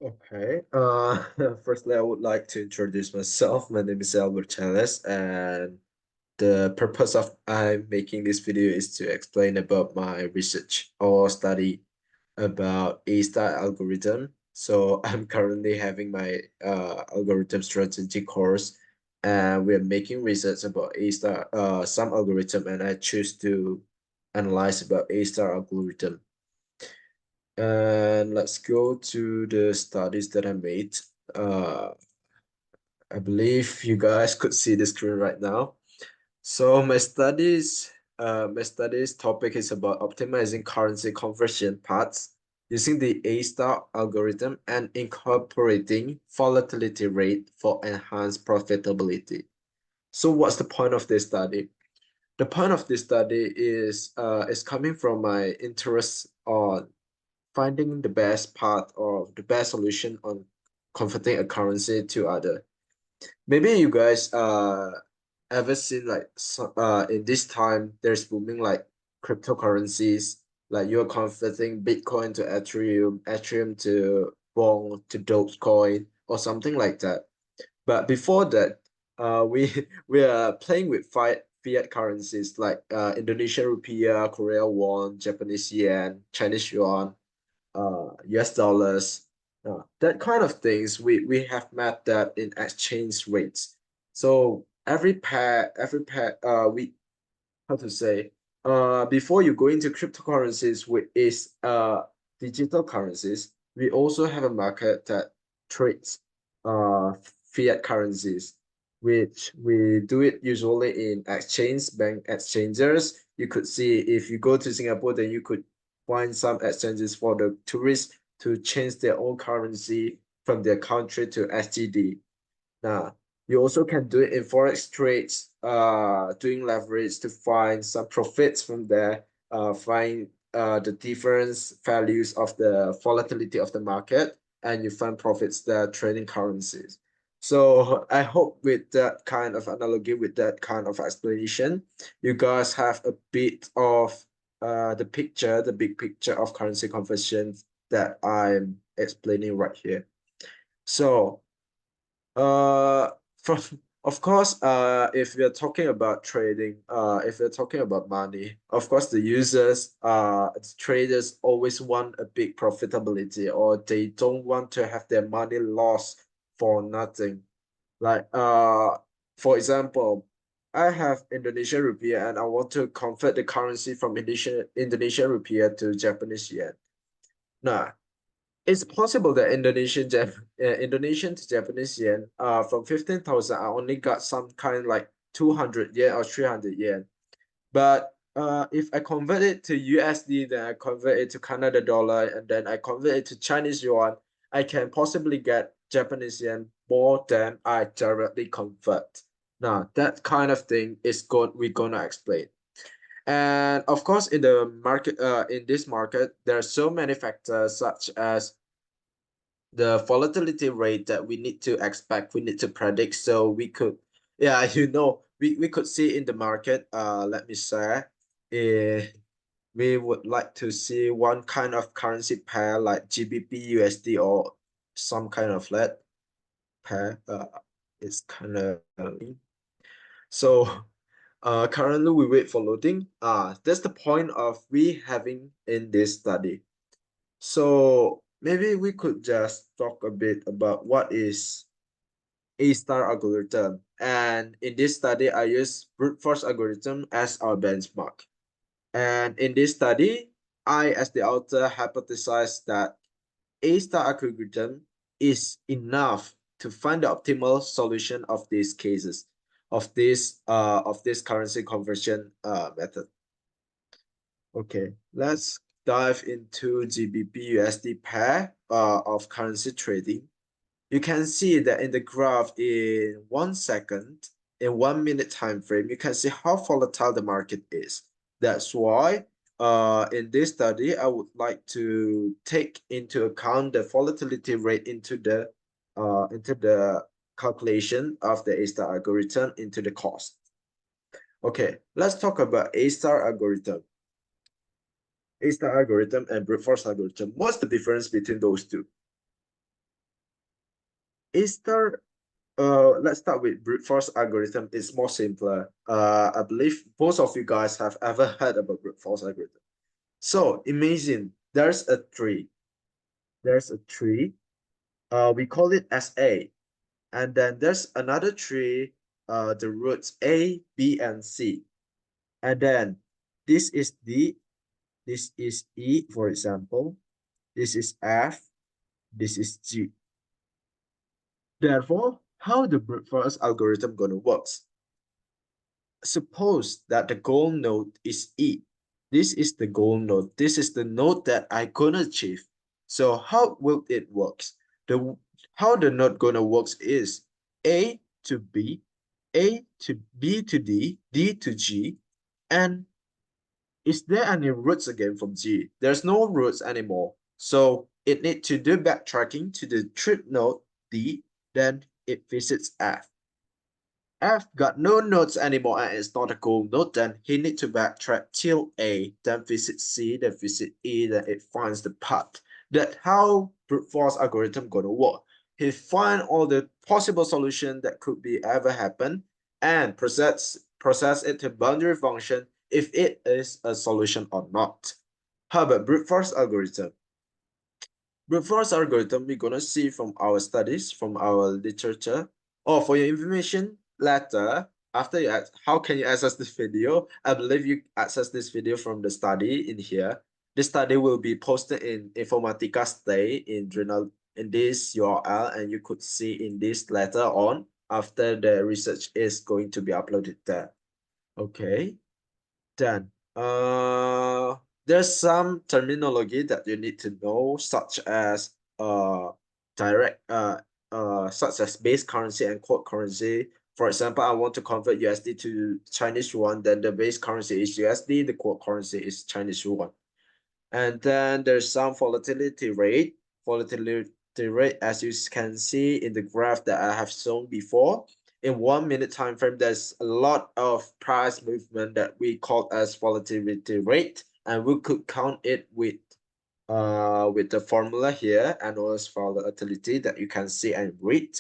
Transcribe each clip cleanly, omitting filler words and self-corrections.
Okay. Firstly, I would like to introduce myself. My name is Albert Chales, and the purpose of I'm making this video is to explain about my research or study about A-star algorithm. So I'm currently having my algorithm strategy course, and we're making research about A-star some algorithm, and I choose to analyze about A-star algorithm. And let's go to the studies that I made. Uh, I believe you guys could see the screen right now. So my studies topic is about optimizing currency conversion paths using the A-star algorithm and incorporating volatility rate for enhanced profitability. So what's the point of this study? The point of this study is coming from my interest on finding the best part or the best solution on converting a currency to other. Maybe you guys ever seen like in this time there's booming like cryptocurrencies, like you're converting Bitcoin to Ethereum, Ethereum to Bong to Dogecoin or something like that. But before that, we we are playing with fiat currencies like Indonesian rupiah, Korea won, Japanese yen, Chinese yuan, US dollars, that kind of things. We have mapped that in exchange rates. So every pair, we how to say, before you go into cryptocurrencies, which is digital currencies, we also have a market that trades uh fiat currencies, which we do it usually in bank exchanges. You could see if you go to Singapore, then you could find some exchanges for the tourists to change their own currency from their country to SGD. Now, you also can do it in forex trades, doing leverage to find some profits from there, find the difference values of the volatility of the market, and you find profits there trading currencies. So I hope with that kind of analogy, with that kind of explanation, you guys have a bit of the big picture of currency conversion that I'm explaining right here. So uh, from of course, if we are talking about trading, if we're talking about money, of course, the traders always want a big profitability, or they don't want to have their money lost for nothing. Like, for example, I have Indonesian rupiah and I want to convert the currency from Indonesian rupiah to Japanese yen. Nah, it's possible that Indonesian to Japanese yen from 15,000 I only got some kind like 200 yen or 300 yen. But if I convert it to USD, then I convert it to Canada dollar, and then I convert it to Chinese yuan, I can possibly get Japanese yen more than I directly convert. Now, that kind of thing is we're gonna explain. And of course, in this market, there are so many factors such as the volatility rate that we need to expect, we need to predict. So we could, yeah, we could see in the market, let me say, eh, we would like to see one kind of currency pair like GBP USD or some kind of that pair. It's kind of so currently we wait for loading. That's the point of we having in this study. So maybe we could just talk a bit about what is A-star algorithm. And in this study, I use brute force algorithm as our benchmark. And in this study, I, as the author, hypothesized that A-star algorithm is enough to find the optimal solution of these cases, of this currency conversion method. Okay, let's dive into GBP USD pair of currency trading. You can see that in the graph in 1 second, in 1 minute time frame, you can see how volatile the market is. That's why in this study, I would like to take into account the volatility rate into the calculation of the A-star algorithm into the cost. Okay, let's talk about A-star algorithm. A-star algorithm and brute force algorithm. What's the difference between those two? A-star, let's start with brute force algorithm. It's more simpler. I believe most of you guys have ever heard about brute force algorithm. So imagine there's a tree. There's a tree. We call it as A. And then there's another tree, the roots A, B, and C. And then this is D, this is E, for example. This is F, this is G. Therefore, how the brute force algorithm gonna works? Suppose that the goal node is E. This is the goal node. This is the node that I gonna achieve. So how will it works? How the node gonna works is A to B, A to B to D, D to G, and is there any roots again from G? There's no roots anymore. So it need to do backtracking to the trip node D, then it visits F. F got no nodes anymore and it's not a goal node, then he need to backtrack till A, then visit C, then visit E, then it finds the path. That's how brute force algorithm gonna work. He find all the possible solution that could be ever happen and process it to boundary function if it is a solution or not. How about brute force algorithm? Brute force algorithm we're gonna see from our studies, from our literature. Oh, for your information, later, after you how can you access this video? I believe you access this video from the study in here. This study will be posted in Informatica Stay in journal in this URL, and you could see in this later on after the research is going to be uploaded there. Okay. Then, there's some terminology that you need to know, such as such as base currency and quote currency. For example, I want to convert USD to Chinese yuan, then the base currency is USD, the quote currency is Chinese yuan. And then there's some volatility rate. Volatility rate, as you can see in the graph that I have shown before, in 1 minute time frame, there's a lot of price movement that we call as volatility rate, and we could count it with the formula here, annual volatility that you can see and read.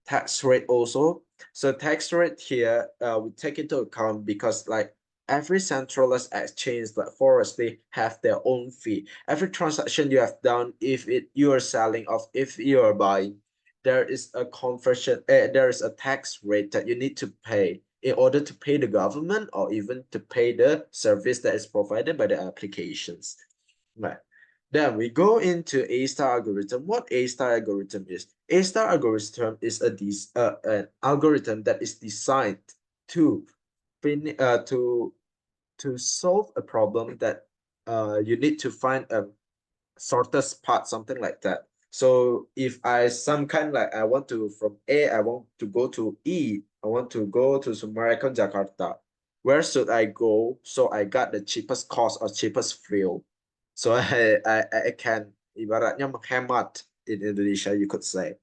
Tax rate also. So tax rate here, we take into account because like every centralized exchange like Forex, they have their own fee. Every transaction you have done, if you are selling or if you are buying, there is a conversion, there is a tax rate that you need to pay in order to pay the government or even to pay the service that is provided by the applications. Right. Then we go into A-star algorithm. What A-star algorithm is? A-star algorithm is an algorithm that is designed to to solve a problem that you need to find a shortest path, something like that. So if I I want to from A, I want to go to E, I want to go to Sumarekon, Jakarta. Where should I go so I got the cheapest cost or cheapest fuel? So I can ibaratnya menghemat in Indonesia, you could say.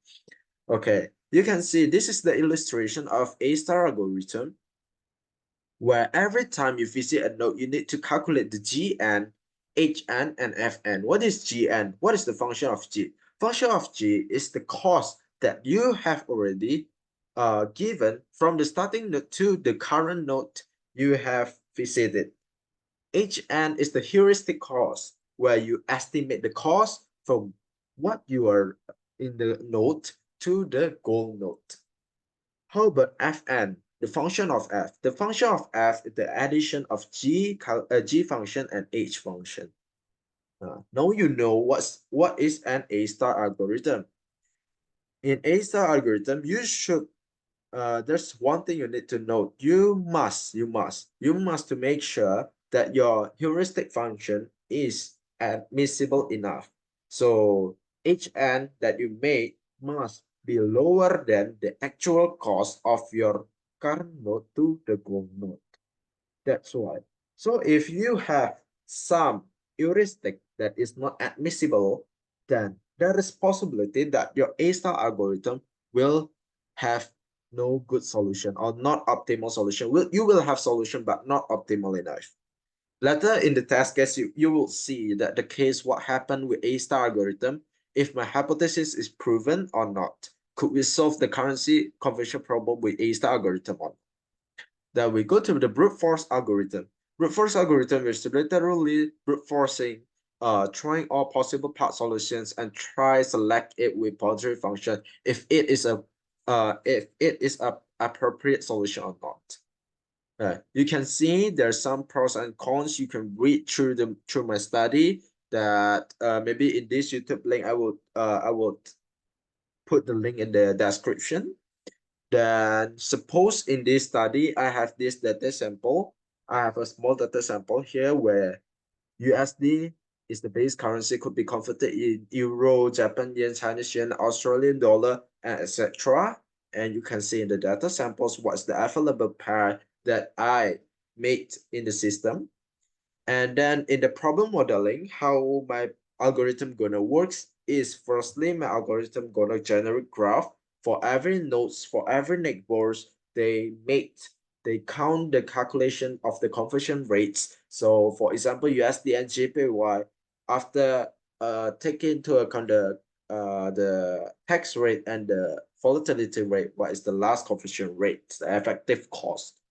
Okay, you can see this is the illustration of A-star algorithm, where every time you visit a node, you need to calculate the Gn, Hn, and Fn. What is Gn? What is the function of G? Function of G is the cost that you have already given from the starting node to the current node you have visited. Hn is the heuristic cost, where you estimate the cost from what you are in the node to the goal node. How about Fn? The function of f. The function of f is the addition of g function and h function. Now you know what is an A-star algorithm. In A-star algorithm, you should there's one thing you need to know. You must to make sure that your heuristic function is admissible enough. So Hn that you made must be lower than the actual cost of your current node to the goal node. That's why. So if you have some heuristic that is not admissible, then there is possibility that your A-star algorithm will have no good solution or not optimal solution. You will have solution, but not optimal enough. Later in the test case, you will see that the case what happened with A-star algorithm, if my hypothesis is proven or not. could we solve the currency conversion problem with A-star algorithm or not? Then we go to the brute force algorithm. Brute force algorithm is literally brute forcing, trying all possible part solutions and try select it with boundary function if it is a appropriate solution or not. You can see there's some pros and cons. You can read through my study that maybe in this YouTube link I would put the link in the description. Then suppose in this study, I have this data sample. I have a small data sample here where USD is the base currency, could be converted in Euro, Japan yen, Chinese yen, Australian dollar, and etc. And you can see in the data samples what's the available pair that I made in the system. And then in the problem modeling, how my algorithm gonna works is firstly my algorithm gonna generate graph for every nodes, for every neighbors they count the calculation of the conversion rates. So for example, USD and JPY, after taking into account the tax rate and the volatility rate, what is the last conversion rate, the effective cost.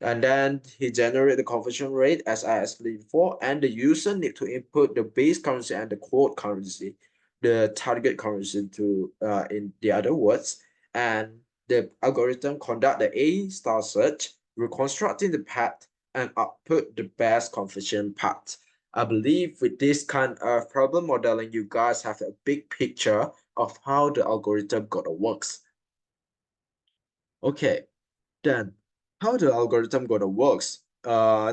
And then he generate the conversion rate as I explained before, and the user need to input the base currency and the quote currency, the target currency to in the other words, and the algorithm conduct the A-star search, reconstructing the path and output the best conversion path. I believe with this kind of problem modeling, you guys have a big picture of how the algorithm gonna works. Okay, then how the algorithm gonna works?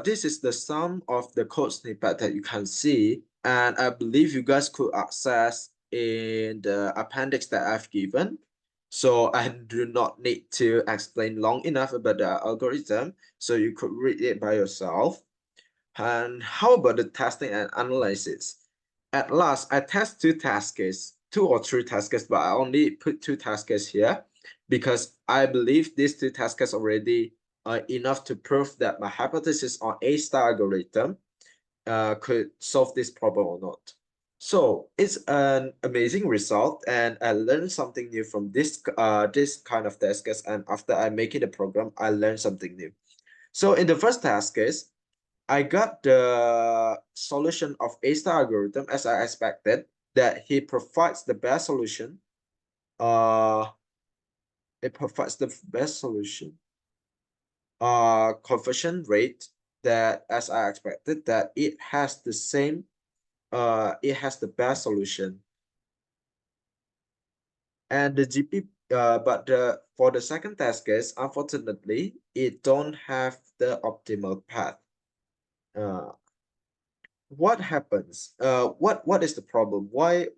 This is the sum of the code snippet that you can see, and I believe you guys could access in the appendix that I've given. So I do not need to explain long enough about the algorithm, so you could read it by yourself. And how about the testing and analysis? At last, I test two or three tasks, but I only put two tasks here because I believe these two tasks already are enough to prove that my hypothesis on A-star algorithm could solve this problem or not. So it's an amazing result, and I learned something new from this kind of tasks. And after I make it a program, I learned something new. So in the first task is I got the solution of A-star algorithm as I expected, that he provides the best solution. Uh, it provides the best solution. Conversion rate that as I expected, that it has the same. It has the best solution. And the GP. But for the second task case, unfortunately, it don't have the optimal path. What happens? What is the problem? Why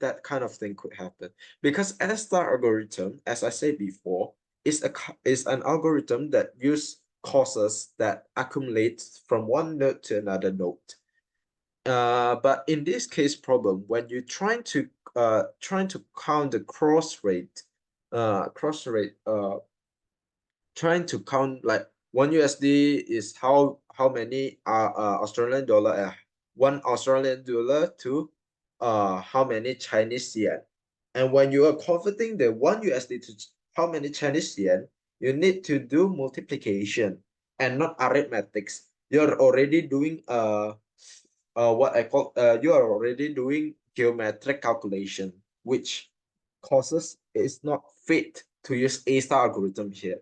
that kind of thing could happen? Because S-star algorithm, as I said before, is an algorithm that use causes that accumulate from one node to another node. But in this case problem, when you're trying to count the trying to count like 1 USD is how many Australian dollar, 1 Australian dollar to how many Chinese yen. And when you are converting the 1 USD to how many Chinese yen, you need to do multiplication and not arithmetics. You're already doing you are already doing geometric calculation, which causes it's not fit to use A-star algorithm here.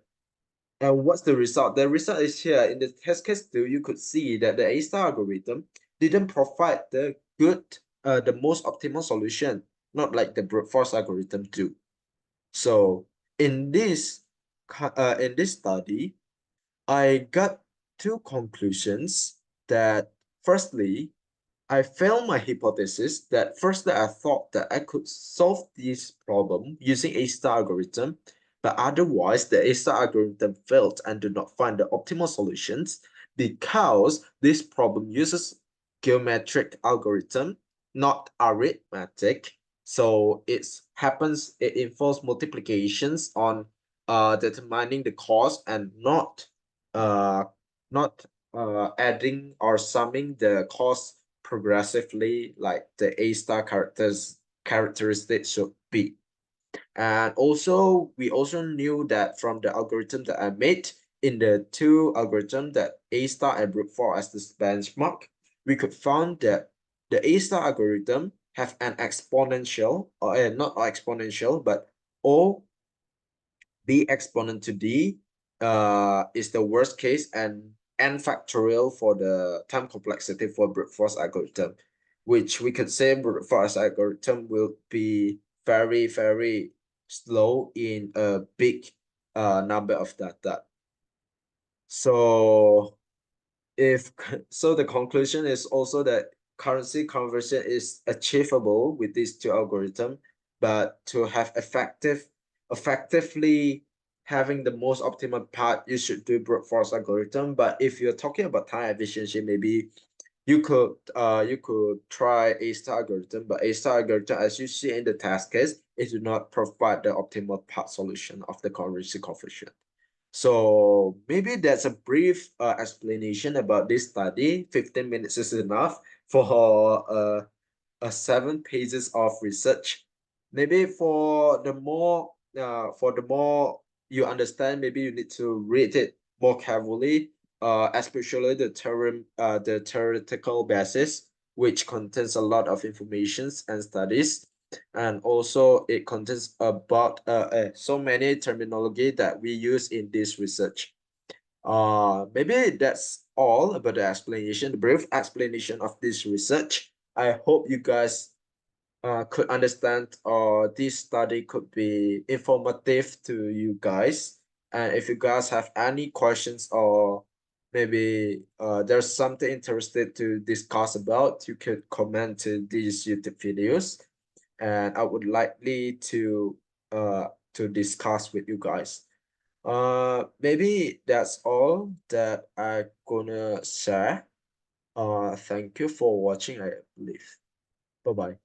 And what's the result? The result is here in the test case 2, you could see that the A-star algorithm didn't provide the most optimal solution, not like the brute force algorithm do. So in this study, I got two conclusions that firstly, I failed my hypothesis that firstly I thought that I could solve this problem using A-star algorithm, but otherwise the A-star algorithm failed and did not find the optimal solutions because this problem uses geometric algorithm, not arithmetic. So it involves multiplications on determining the cost and not adding or summing the cost progressively like the A-star characteristics should be. And also, we also knew that from the algorithm that I made in the two algorithms that A star and brute force as this benchmark, we could find that the A star algorithm have an exponential, or not exponential, but O b exponent to d is the worst case, and n factorial for the time complexity for brute force algorithm, which we could say brute force algorithm will be very, very slow in a big number of data. So if so, the conclusion is also that currency conversion is achievable with these two algorithms, but to have effectively having the most optimal path, you should do brute force algorithm. But if you're talking about time efficiency, maybe you could try A star algorithm, but A star algorithm, as you see in the test case, it do not provide the optimal path solution of the currency conversion. So maybe that's a brief explanation about this study. 15 minutes is enough for a 7 pages of research. Maybe for the more you understand, maybe you need to read it more carefully, especially the theoretical basis, which contains a lot of informations and studies, and also it contains about so many terminology that we use in this research. Maybe that's all about the explanation, the brief explanation of this research. I hope you guys could understand, or this study could be informative to you guys. And if you guys have any questions, or maybe there's something interested to discuss about, you could comment to these YouTube videos, and I would likely to discuss with you guys. Maybe that's all that I gonna share. Thank you for watching, I believe. Bye bye.